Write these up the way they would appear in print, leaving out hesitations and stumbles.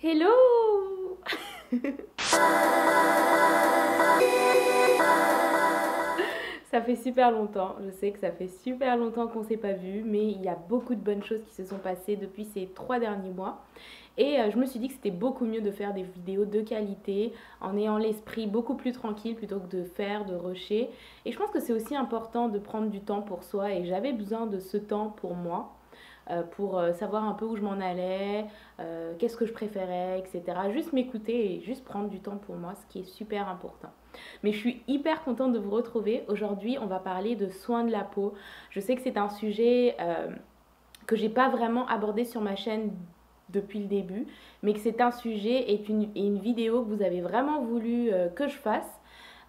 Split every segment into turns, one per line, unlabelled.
Hello. Ça fait super longtemps, je sais que ça fait super longtemps qu'on ne s'est pas vu, mais il y a beaucoup de bonnes choses qui se sont passées depuis ces 3 derniers mois. Et je me suis dit que c'était beaucoup mieux de faire des vidéos de qualité en ayant l'esprit beaucoup plus tranquille plutôt que de rusher. Et je pense que c'est aussi important de prendre du temps pour soi et j'avais besoin de ce temps pour moi. Pour savoir un peu où je m'en allais, qu'est-ce que je préférais, etc. Juste m'écouter et juste prendre du temps pour moi, ce qui est super important. Mais je suis hyper contente de vous retrouver. Aujourd'hui, on va parler de soins de la peau. Je sais que c'est un sujet que j'ai pas vraiment abordé sur ma chaîne depuis le début, mais que c'est un sujet et une vidéo que vous avez vraiment voulu que je fasse.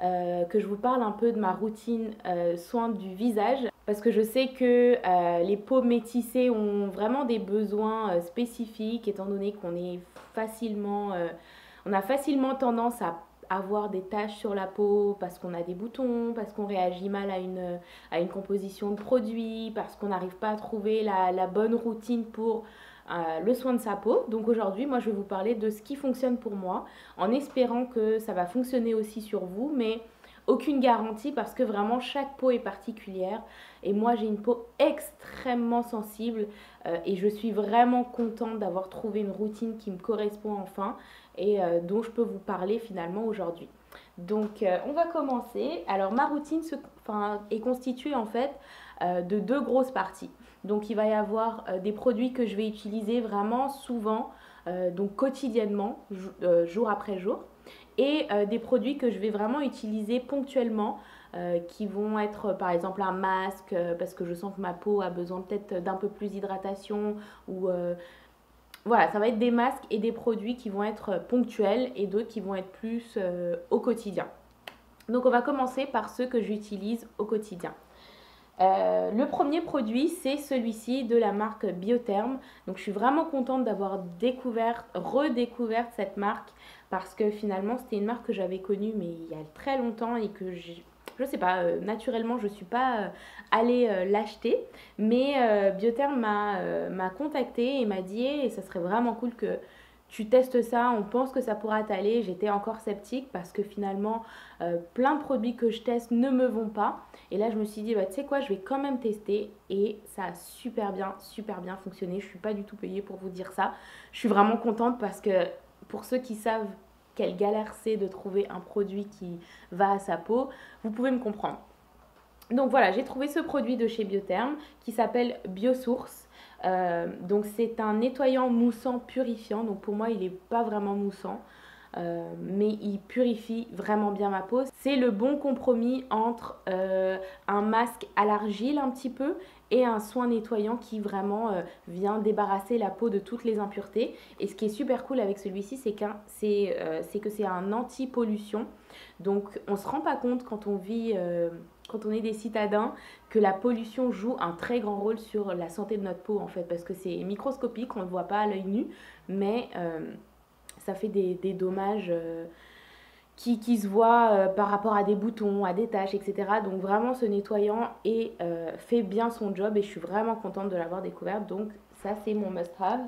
Que je vous parle un peu de ma routine soins du visage parce que je sais que les peaux métissées ont vraiment des besoins spécifiques étant donné on a facilement tendance à avoir des taches sur la peau parce qu'on a des boutons, parce qu'on réagit mal à une composition de produit, parce qu'on n'arrive pas à trouver la bonne routine pour le soin de sa peau. Donc aujourd'hui, moi, je vais vous parler de ce qui fonctionne pour moi, en espérant que ça va fonctionner aussi sur vous, mais aucune garantie parce que vraiment chaque peau est particulière et moi j'ai une peau extrêmement sensible et je suis vraiment contente d'avoir trouvé une routine qui me correspond enfin et dont je peux vous parler finalement aujourd'hui. Donc on va commencer. Alors ma routine est constituée en fait de deux grosses parties. Donc il va y avoir des produits que je vais utiliser vraiment souvent, donc quotidiennement, jour après jour, et des produits que je vais vraiment utiliser ponctuellement, qui vont être par exemple un masque, parce que je sens que ma peau a besoin peut-être d'un peu plus d'hydratation, ou voilà, ça va être des masques et des produits qui vont être ponctuels et d'autres qui vont être plus au quotidien. Donc on va commencer par ceux que j'utilise au quotidien. Le premier produit, c'est celui-ci de la marque Biotherm. Donc je suis vraiment contente d'avoir redécouvert cette marque parce que finalement c'était une marque que j'avais connue mais il y a très longtemps et que je sais pas, naturellement je ne suis pas allée l'acheter. Mais Biotherm m'a contactée et m'a dit et ça serait vraiment cool que tu testes ça, on pense que ça pourra t'aller. J'étais encore sceptique parce que finalement plein de produits que je teste ne me vont pas. Et là, je me suis dit, bah, tu sais quoi, je vais quand même tester. Et ça a super bien fonctionné. Je ne suis pas du tout payée pour vous dire ça. Je suis vraiment contente parce que pour ceux qui savent quelle galère c'est de trouver un produit qui va à sa peau, vous pouvez me comprendre. Donc voilà, j'ai trouvé ce produit de chez Biotherm qui s'appelle Biosource. Donc c'est un nettoyant moussant purifiant. Donc pour moi, il n'est pas vraiment moussant. Mais il purifie vraiment bien ma peau. C'est le bon compromis entre un masque à l'argile un petit peu et un soin nettoyant qui vraiment vient débarrasser la peau de toutes les impuretés. Et ce qui est super cool avec celui-ci, c'est que c'est un anti-pollution. Donc on ne se rend pas compte quand on vit, quand on est des citadins, que la pollution joue un très grand rôle sur la santé de notre peau en fait, parce que c'est microscopique, on ne le voit pas à l'œil nu, mais ça fait des dommages qui se voient par rapport à des boutons, à des taches, etc. Donc vraiment ce nettoyant fait bien son job et je suis vraiment contente de l'avoir découverte. Donc ça c'est mon must-have.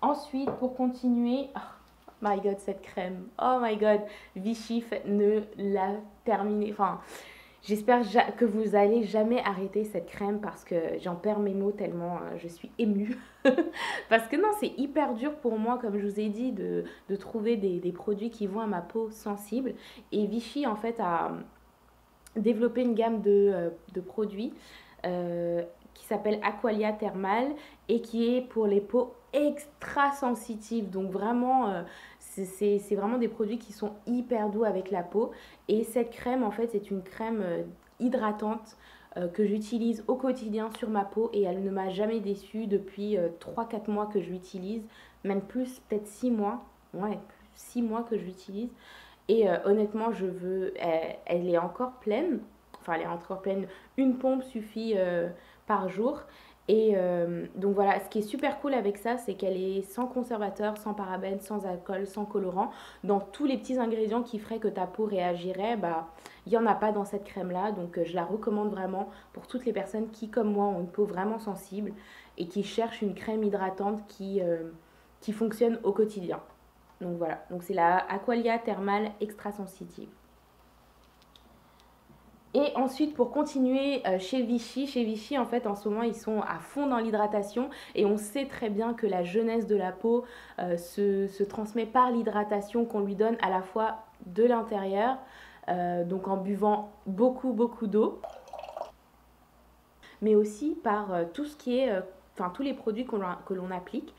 Ensuite pour continuer, oh my god cette crème, oh my god, Vichy ne l'a terminée, enfin j'espère que vous allez jamais arrêter cette crème parce que j'en perds mes mots tellement je suis émue. Parce que non, c'est hyper dur pour moi, comme je vous ai dit, de trouver des produits qui vont à ma peau sensible. Et Vichy, en fait, a développé une gamme de produits euh, qui s'appelle Aqualia Thermal et qui est pour les peaux extra sensitives. Donc vraiment, c'est vraiment des produits qui sont hyper doux avec la peau. Et cette crème, en fait, c'est une crème hydratante que j'utilise au quotidien sur ma peau et elle ne m'a jamais déçue depuis 3-4 mois que je l'utilise, même plus, peut-être 6 mois, ouais, 6 mois que je l'utilise. Et honnêtement, elle est encore pleine, enfin elle est encore pleine, une pompe suffit par jour. Et donc voilà, ce qui est super cool avec ça, c'est qu'elle est sans conservateur, sans parabènes, sans alcool, sans colorant. Dans tous les petits ingrédients qui feraient que ta peau réagirait, bah, il n'y en a pas dans cette crème-là. Donc je la recommande vraiment pour toutes les personnes qui, comme moi, ont une peau vraiment sensible et qui cherchent une crème hydratante qui fonctionne au quotidien. Donc voilà, donc c'est la Aqualia Thermal Extra Sensitive. Et ensuite, pour continuer chez Vichy, en fait, en ce moment, ils sont à fond dans l'hydratation. Et on sait très bien que la jeunesse de la peau se transmet par l'hydratation qu'on lui donne à la fois de l'intérieur, donc en buvant beaucoup, beaucoup d'eau, mais aussi par tout ce qui est, tous les produits que l'on applique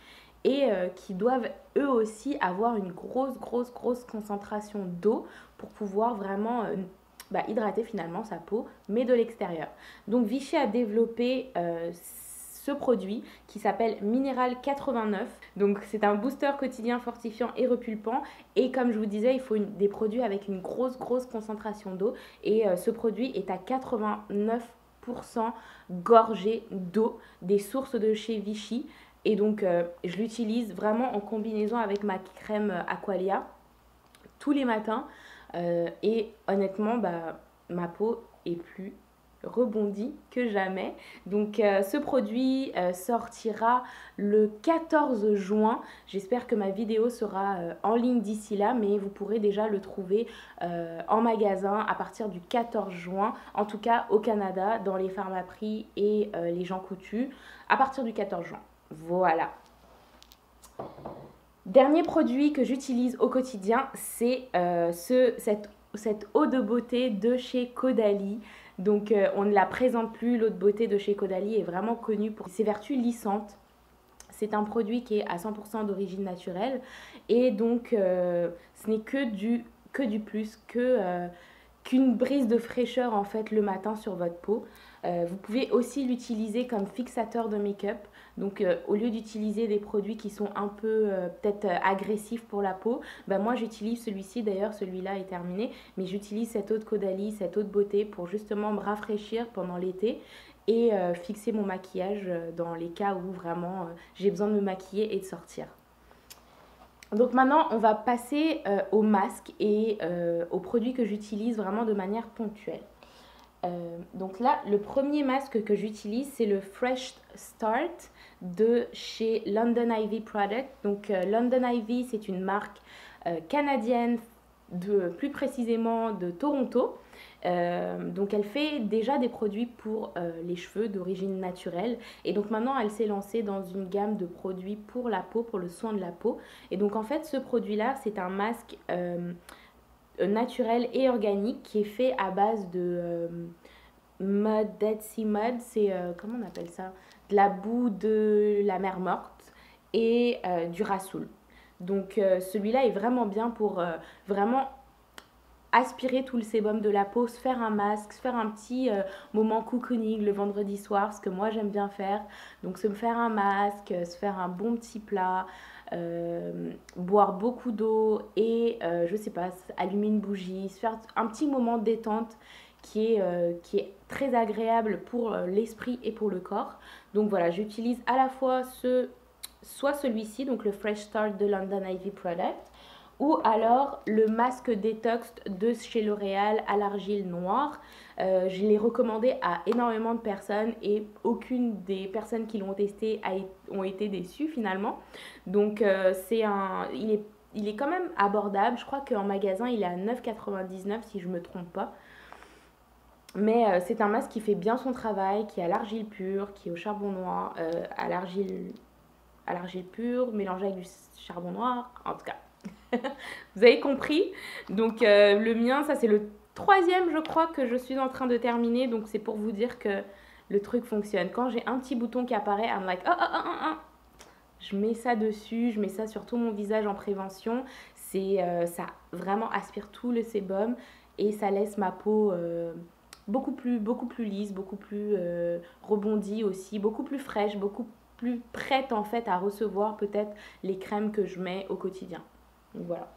et qui doivent eux aussi avoir une grosse concentration d'eau pour pouvoir vraiment hydrater finalement sa peau, mais de l'extérieur. Donc Vichy a développé ce produit qui s'appelle Minéral 89. Donc c'est un booster quotidien fortifiant et repulpant. Et comme je vous disais, il faut des produits avec une grosse concentration d'eau. Et ce produit est à 89% gorgé d'eau des sources de chez Vichy. Et donc je l'utilise vraiment en combinaison avec ma crème Aqualia tous les matins. Et honnêtement, ma peau est plus rebondie que jamais. Donc ce produit sortira le 14 juin. J'espère que ma vidéo sera en ligne d'ici là, mais vous pourrez déjà le trouver en magasin à partir du 14 juin. En tout cas au Canada, dans les Pharmaprix et les Jean Coutu, à partir du 14 juin. Voilà. Dernier produit que j'utilise au quotidien, c'est cette eau de beauté de chez Caudalie. Donc on ne la présente plus, l'eau de beauté de chez Caudalie est vraiment connue pour ses vertus lissantes. C'est un produit qui est à 100% d'origine naturelle et donc ce n'est que du plus, qu'une brise de fraîcheur en fait le matin sur votre peau. Vous pouvez aussi l'utiliser comme fixateur de make-up. Donc au lieu d'utiliser des produits qui sont un peu peut-être agressifs pour la peau, moi j'utilise celui-ci, d'ailleurs celui-là est terminé, mais j'utilise cette eau de Caudalie, cette eau de beauté pour justement me rafraîchir pendant l'été et fixer mon maquillage dans les cas où vraiment j'ai besoin de me maquiller et de sortir. Donc maintenant, on va passer aux masques et aux produits que j'utilise vraiment de manière ponctuelle. Donc là, le premier masque que j'utilise, c'est le Fresh Start de chez London Ivy Product. Donc London Ivy, c'est une marque canadienne, plus précisément de Toronto. Donc elle fait déjà des produits pour les cheveux d'origine naturelle et donc maintenant elle s'est lancée dans une gamme de produits pour la peau, pour le soin de la peau. Et donc en fait ce produit là c'est un masque naturel et organique qui est fait à base de mud, Dead Sea Mud, c'est comment on appelle ça, de la boue de la mer morte et du rassoul. Donc celui-là est vraiment bien pour vraiment aspirer tout le sébum de la peau, se faire un masque, se faire un petit moment cocooning le vendredi soir, ce que moi j'aime bien faire. Donc se faire un masque, se faire un bon petit plat, boire beaucoup d'eau et je sais pas, allumer une bougie, se faire un petit moment de détente qui est très agréable pour l'esprit et pour le corps. Donc voilà, j'utilise à la fois soit celui-ci, donc le Fresh Start de London Ivy Product, ou alors le masque détox de chez L'Oréal à l'argile noire. Je l'ai recommandé à énormément de personnes et aucune des personnes qui l'ont testé ont été déçues finalement. Donc il est quand même abordable. Je crois qu'en magasin il est à 9,99 si je ne me trompe pas. Mais c'est un masque qui fait bien son travail, qui est à l'argile pure, qui est au charbon noir, à l'argile pure mélangée avec du charbon noir, en tout cas. Vous avez compris. Donc le mien, ça c'est le troisième je crois que je suis en train de terminer. Donc c'est pour vous dire que le truc fonctionne. Quand j'ai un petit bouton qui apparaît, I'm like je mets ça dessus, je mets ça sur tout mon visage en prévention. Ça vraiment aspire tout le sébum et ça laisse ma peau beaucoup plus lisse, beaucoup plus rebondie aussi, beaucoup plus fraîche, beaucoup plus prête en fait à recevoir peut-être les crèmes que je mets au quotidien. Donc voilà.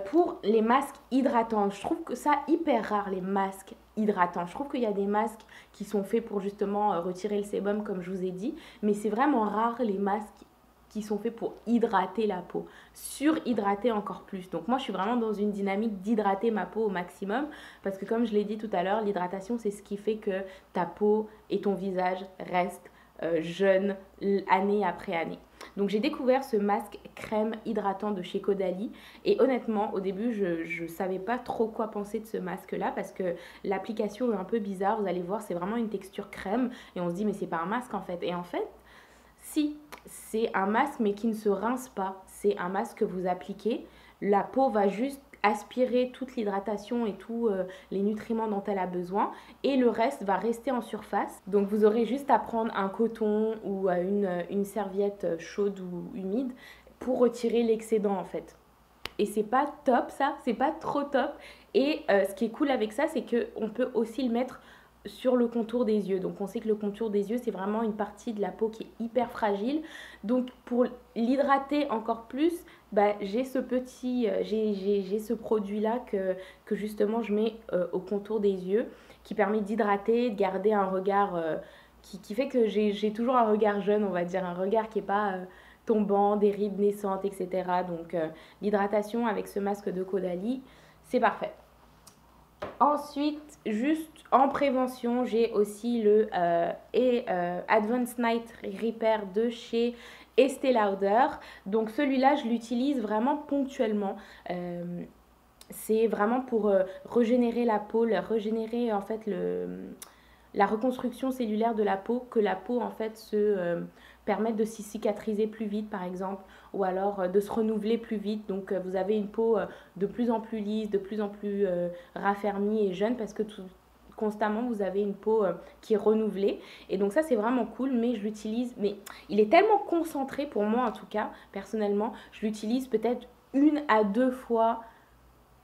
Pour les masques hydratants, je trouve que ça hyper rare les masques hydratants. Je trouve qu'il y a des masques qui sont faits pour justement retirer le sébum comme je vous ai dit, mais c'est vraiment rare les masques qui sont faits pour hydrater la peau, surhydrater encore plus. Donc moi je suis vraiment dans une dynamique d'hydrater ma peau au maximum parce que comme je l'ai dit tout à l'heure, l'hydratation c'est ce qui fait que ta peau et ton visage restent jeunes année après année. Donc j'ai découvert ce masque crème hydratant de chez Caudalie et honnêtement au début je ne savais pas trop quoi penser de ce masque là parce que l'application est un peu bizarre, vous allez voir c'est vraiment une texture crème et on se dit mais c'est pas un masque en fait. Et en fait si, c'est un masque mais qui ne se rince pas, c'est un masque que vous appliquez, la peau va juste aspirer toute l'hydratation et tous les nutriments dont elle a besoin et le reste va rester en surface. Donc vous aurez juste à prendre un coton ou une serviette chaude ou humide pour retirer l'excédent en fait. Et c'est pas top ça, c'est pas trop top. Et ce qui est cool avec ça, c'est qu'on peut aussi le mettre sur le contour des yeux. Donc on sait que le contour des yeux, c'est vraiment une partie de la peau qui est hyper fragile. Donc pour l'hydrater encore plus, bah, j'ai ce petit, j'ai ce produit-là que justement je mets au contour des yeux, qui permet d'hydrater, de garder un regard qui fait que j'ai toujours un regard jeune, on va dire, un regard qui n'est pas tombant, des rides naissantes, etc. Donc l'hydratation avec ce masque de Caudalie, c'est parfait. Ensuite, juste en prévention, j'ai aussi le Advanced Night Repair de chez Estée Lauder. Donc celui-là, je l'utilise vraiment ponctuellement. C'est vraiment pour régénérer la peau, régénérer en fait la reconstruction cellulaire de la peau, que la peau en fait se permette de s'y cicatriser plus vite par exemple, ou alors de se renouveler plus vite. Donc vous avez une peau de plus en plus lisse, de plus en plus raffermie et jeune parce que constamment vous avez une peau qui est renouvelée et donc ça c'est vraiment cool. Mais je l'utilise, mais il est tellement concentré pour moi en tout cas personnellement, je l'utilise peut-être 1 à 2 fois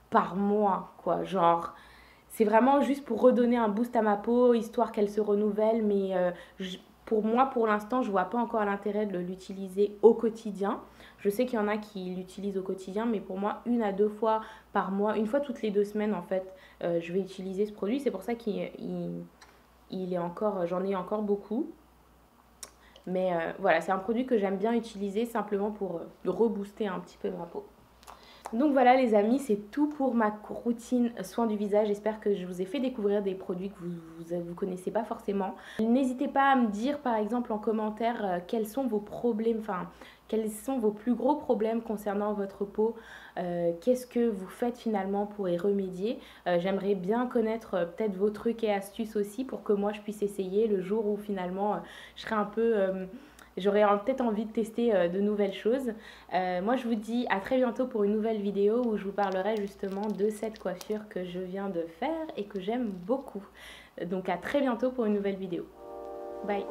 par mois quoi, genre c'est vraiment juste pour redonner un boost à ma peau, histoire qu'elle se renouvelle. Mais pour moi, pour l'instant, je ne vois pas encore l'intérêt de l'utiliser au quotidien. Je sais qu'il y en a qui l'utilisent au quotidien, mais pour moi, 1 à 2 fois par mois, 1 fois toutes les 2 semaines, en fait, je vais utiliser ce produit. C'est pour ça qu'il est encore, j'en ai encore beaucoup. Mais voilà, c'est un produit que j'aime bien utiliser simplement pour rebooster un petit peu ma peau. Donc voilà les amis, c'est tout pour ma routine soin du visage. J'espère que je vous ai fait découvrir des produits que vous connaissez pas forcément. N'hésitez pas à me dire par exemple en commentaire quels sont vos problèmes, enfin quels sont vos plus gros problèmes concernant votre peau. Qu'est-ce que vous faites finalement pour y remédier. J'aimerais bien connaître peut-être vos trucs et astuces aussi pour que moi je puisse essayer le jour où finalement je serai un peu... J'aurais peut-être envie de tester de nouvelles choses. Moi, je vous dis à très bientôt pour une nouvelle vidéo où je vous parlerai justement de cette coiffure que je viens de faire et que j'aime beaucoup. Donc à très bientôt pour une nouvelle vidéo. Bye!